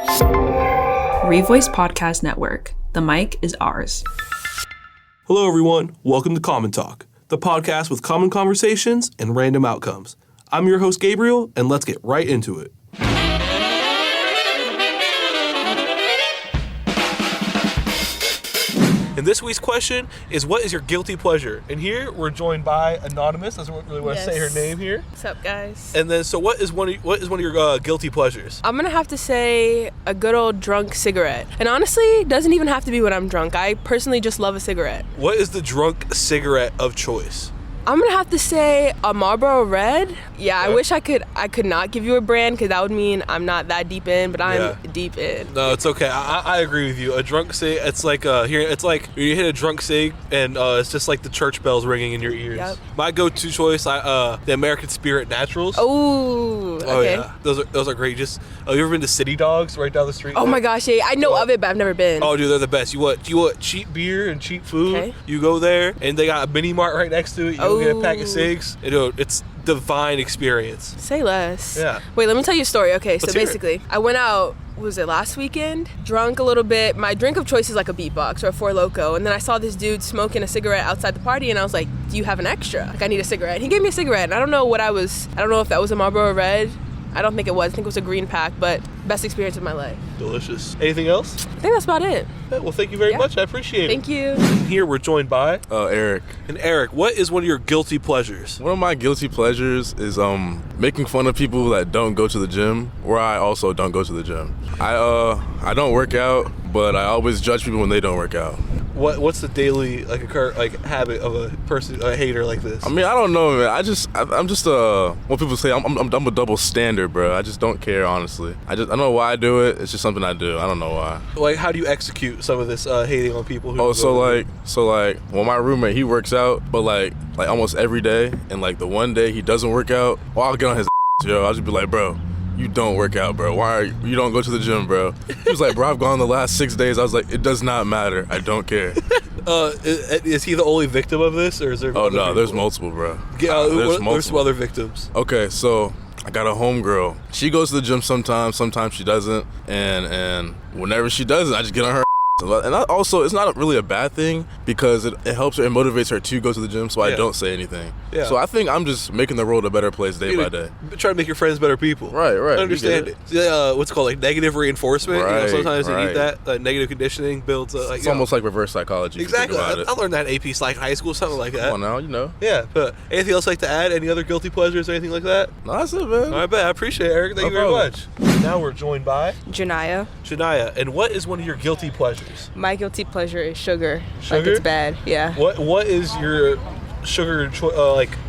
Revoice Podcast Network. The mic is ours. Hello, everyone. Welcome to Common Talk, the podcast with common conversations and random outcomes. I'm your host, Gabriel, and let's get right into it. And this week's question is, what is your guilty pleasure? And here we're joined by Anonymous. Doesn't really want to say her name here. What's up, guys? And then, so what is one of your guilty pleasures? I'm gonna have to say a good old drunk cigarette. And honestly, it doesn't even have to be when I'm drunk. I personally just love a cigarette. What is the drunk cigarette of choice? I'm gonna have to say a Marlboro Red. Yeah, I wish I could not give you a brand, because that would mean I'm not that deep in, but I'm deep in. No, it's okay. I agree with you. A drunk cig, it's like it's like you hit a drunk cig and it's just like the church bells ringing in your ears. Yep. My go-to choice, the American Spirit Naturals. Oh, okay. Yeah, those are great. Just you ever been to City Dogs right down the street? Oh my gosh, yeah, I know of it, but I've never been. Oh, dude, they're the best. You want cheap beer and cheap food? Okay. You go there, and they got a mini mart right next to it. You go get a pack of cigs. It's divine experience. Say less. Yeah. Wait, let me tell you a story. Okay, so Let's hear basically, I went out, was it last weekend? Drunk a little bit. My drink of choice is like a beatbox or a Four Loko. And then I saw this dude smoking a cigarette outside the party, and I was like, do you have an extra? Like, I need a cigarette. He gave me a cigarette, and I don't know if that was a Marlboro Red. I don't think it was. I think it was a green pack, but best experience of my life. Delicious. Anything else? I think that's about it. Yeah, well, thank you very much. I appreciate it. Thank you. Here we're joined by Eric. And Eric, what is one of your guilty pleasures? One of my guilty pleasures is making fun of people that don't go to the gym, or I also don't go to the gym. I don't work out, but I always judge people when they don't work out. What's the daily habit of a person, a hater like this? I mean, I don't know, man. I'm just when people say I'm a double standard, bro. I just don't care, honestly. I don't know why I do it. It's just something I do. I don't know why. Like, how do you execute some of this hating on people? So well, my roommate, he works out, but like almost every day, and like the one day he doesn't work out, well, I'll get on his yo. I'll just be like, bro, you don't work out, bro. Why you don't go to the gym, bro? He was like, bro, I've gone the last 6 days. I was like, it does not matter. I don't care. Is he the only victim of this, or is there? Oh no, there's multiple, bro. There's some other victims. Okay, so I got a homegirl. She goes to the gym sometimes she doesn't, and whenever she does it, I just get on her. And also, it's not really a bad thing, because it helps her and motivates her to go to the gym, so I don't say anything. Yeah. So I think I'm just making the world a better place day by day. Try to make your friends better people. Right. I understand it. What's it called, like negative reinforcement. Right, sometimes you need that. Negative conditioning builds. It's almost like reverse psychology. Exactly. I learned that in AP Psych High School, something like that. Come on now, Yeah. But anything else like to add? Any other guilty pleasures or anything like that? No, that's it, man. I bet. I appreciate it, Eric. Thank you very much. Now we're joined by Janaya. And what is one of your guilty pleasures? My guilty pleasure is sugar. Sugar? Like, it's bad. Yeah. What is your sugar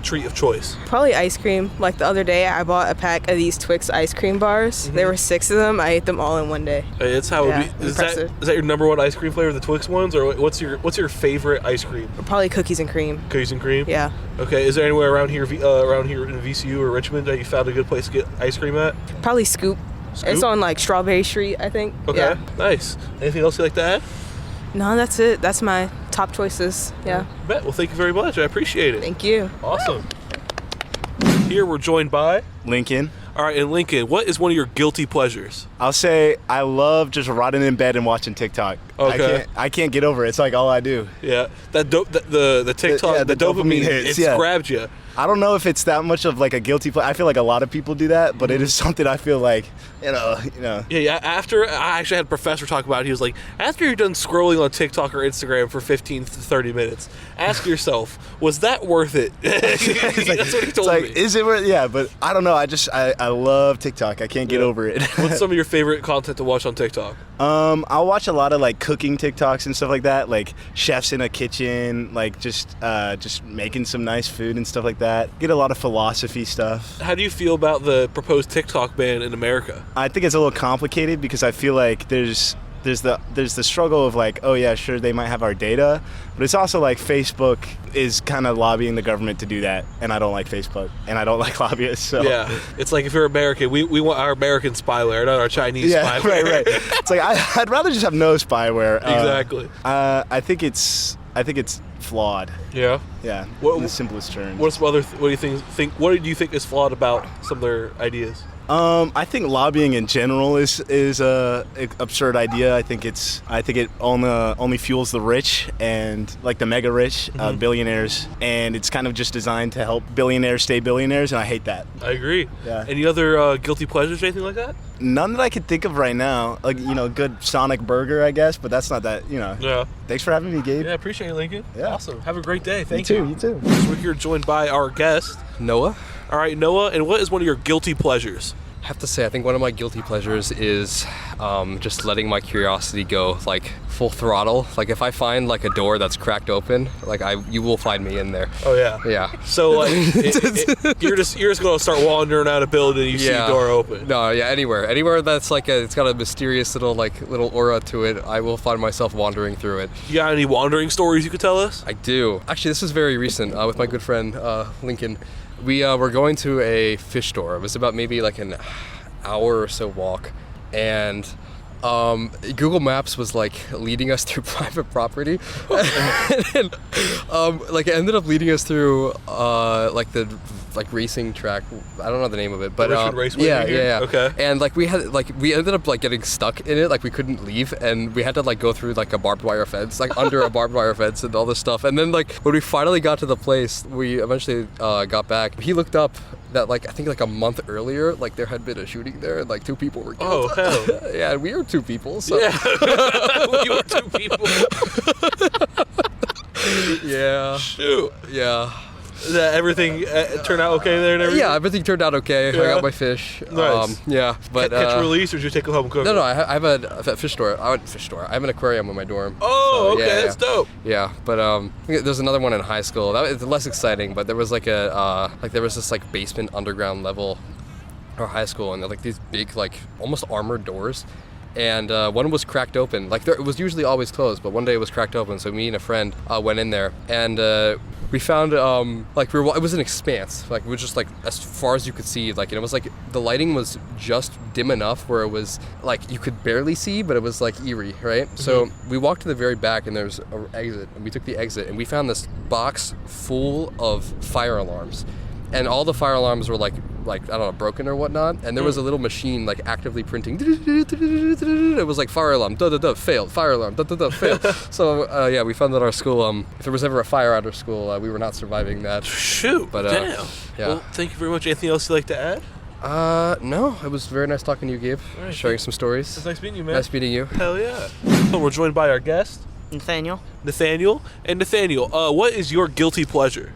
treat of choice? Probably ice cream. Like the other day, I bought a pack of these Twix ice cream bars. Mm-hmm. There were 6 of them. I ate them all in one day. Hey, it's how it be. Is that your number one ice cream flavor, the Twix ones, or what's your favorite ice cream? Probably cookies and cream. Cookies and cream. Yeah. Okay. Is there anywhere around here in VCU or Richmond that you found a good place to get ice cream at? Probably Scoop. It's on like Strawberry Street, I think. Okay. Yeah. Nice. Anything else you like to add? No, that's it. That's my top choices. Yeah. Bet. Well, thank you very much. I appreciate it. Thank you. Awesome. Here we're joined by Lincoln. All right, and Lincoln, what is one of your guilty pleasures? I'll say I love just rotting in bed and watching TikTok. Okay. I can't get over it. It's like all I do. Yeah. The TikTok, the dopamine hits. It's grabbed you. I don't know if it's that much of like a guilty pleasure. I feel like a lot of people do that, but it is something I feel like, you know. Yeah, after, I actually had a professor talk about it. He was like, after you're done scrolling on TikTok or Instagram for 15 to 30 minutes, ask yourself, was that worth it? That's what he told me. Is it worth? Yeah, but I don't know. I love TikTok. I can't get over it. What's some of your favorite content to watch on TikTok? I'll watch a lot of like cooking TikToks and stuff like that, like chefs in a kitchen, like just making some nice food and stuff like that. Get a lot of philosophy stuff. How do you feel about the proposed TikTok ban in America? I think it's a little complicated, because I feel like there's the struggle of like, oh yeah, sure, they might have our data, but it's also like Facebook is kind of lobbying the government to do that, and I don't like Facebook, and I don't like lobbyists. So yeah, it's like if you're American, we want our American spyware, not our Chinese spyware. Right. It's like I'd rather just have no spyware. Exactly. I think it's flawed. Yeah. In the simplest terms. What do you think is flawed about some of their ideas? I think lobbying in general is a absurd idea. I think it only fuels the rich and like the mega rich, billionaires, and it's kind of just designed to help billionaires stay billionaires, and I hate that. I agree. Yeah. Any other guilty pleasures or anything like that? None that I could think of right now. Like, good Sonic burger, I guess, but that's not that, Yeah. Thanks for having me, Gabe. Yeah, appreciate it, Lincoln. Yeah. Awesome. Have a great day. Thank you. You too. So we're here joined by our guest. Noah? All right, Noah, and what is one of your guilty pleasures? I have to say, I think one of my guilty pleasures is just letting my curiosity go, like, full throttle. Like, if I find, like, a door that's cracked open, like, you will find me in there. Oh, yeah. Yeah. So, like, you're just going to start wandering out a building and you see a door open. No, yeah, anywhere that's, like, it's got a mysterious little aura to it, I will find myself wandering through it. You got any wandering stories you could tell us? I do. Actually, this is very recent, with my good friend, Lincoln. We were going to a fish store. It was about maybe like an hour or so walk, and Google Maps was like leading us through private property, and like it ended up leading us through like the racing track. I don't know the name of it, but yeah. Okay. And like we ended up like getting stuck in it. Like we couldn't leave, and we had to like go through like a barbed wire fence, like under a barbed wire fence and all this stuff. And then like when we finally got to the place, we eventually got back. He looked up that like I think like a month earlier, like there had been a shooting there, and like 2 people were killed. Oh hell. Yeah, we were 2 people. So. Yeah. We were 2 people. Yeah. Shoot. Yeah. Did everything turn out okay there and everything? Yeah, everything turned out okay. I got my fish. Nice. Yeah, but catch and release, or did you take it home and cook? No, I have a fish store. I have an aquarium in my dorm. Oh, so, okay, yeah, that's dope. Yeah, but there's another one in high school. That was less exciting, but there was like there was this like basement underground level, or high school, and they're like these big like almost armored doors. And one was cracked open. Like it was usually always closed, but one day it was cracked open. So me and a friend went in there, and we found it was an expanse. Like it was just like as far as you could see. Like, and it was like the lighting was just dim enough where it was like you could barely see, but it was like eerie, right? Mm-hmm. So we walked to the very back, and there's an exit, and we took the exit, and we found this box full of fire alarms. And all the fire alarms were like I don't know, broken or whatnot. And there was a little machine like actively printing. It was like fire alarm, failed. Fire alarm, failed. So yeah, we found that our school, if there was ever a fire at our school, we were not surviving that. Shoot. But damn. Yeah. Well, thank you very much. Anything else you'd like to add? No. It was very nice talking to you, Gabe. Right, sharing some stories. It's nice meeting you, man. Nice meeting you. Hell yeah. So we're joined by our guest, Nathaniel. And Nathaniel, what is your guilty pleasure?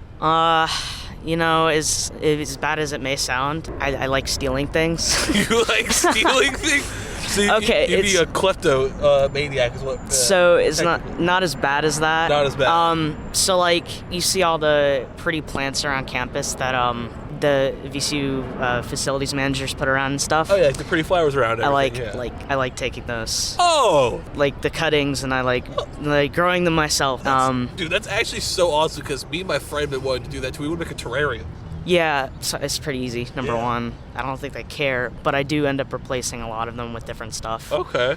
As bad as it may sound, I like stealing things. You like stealing things? So you'd be a klepto maniac is what. So it's not as bad as that. Not as bad. So like you see all the pretty plants around campus that the VCU facilities managers put around and stuff. Oh yeah, like the pretty flowers around. I like taking those. Oh. Like the cuttings, and I like growing them myself. Dude, that's actually so awesome, because me and my friend been wanting to do that too. We would make a terrarium. Yeah, so it's pretty easy. Number one, I don't think they care, but I do end up replacing a lot of them with different stuff. Okay.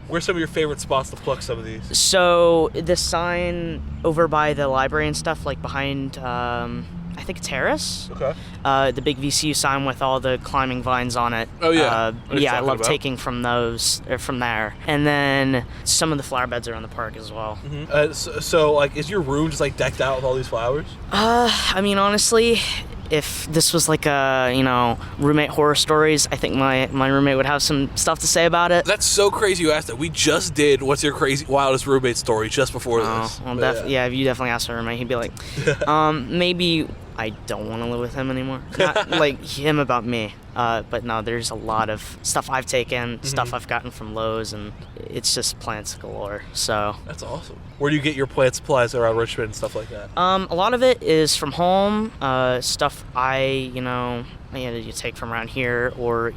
Where's some of your favorite spots to pluck some of these? So the sign over by the library and stuff, like behind, I think it's Harris. Okay. The big VCU sign with all the climbing vines on it. Oh yeah. I love taking from those, or from there. And then some of the flower beds around the park as well. Mm-hmm. So like, is your room just like decked out with all these flowers? I mean, honestly, if this was like a, roommate horror stories, I think my roommate would have some stuff to say about it. That's so crazy you asked that. We just did What's Your Crazy Wildest Roommate Story just before this. Well, if you definitely asked my roommate, he'd be like, maybe I don't want to live with him anymore. Not like him about me. But no, there's a lot of stuff I've taken, stuff I've gotten from Lowe's, and it's just plants galore. So that's awesome. Where do you get your plant supplies around Richmond and stuff like that? A lot of it is from home. Stuff I had to take from around here, or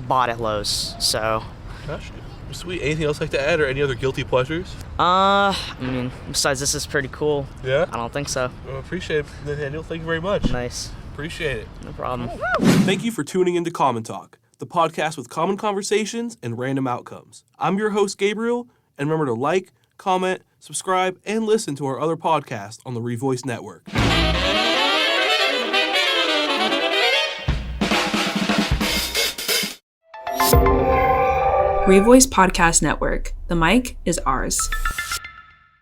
bought at Lowe's. So. Gosh. Sweet. Anything else like to add, or any other guilty pleasures? I mean, besides this is pretty cool. Yeah? I don't think so. Well, appreciate it, Nathaniel. Thank you very much. Nice. Appreciate it. No problem. Thank you for tuning into Common Talk, the podcast with common conversations and random outcomes. I'm your host, Gabriel, and remember to like, comment, subscribe, and listen to our other podcasts on the Revoice Network. Revoice Podcast Network. The mic is ours.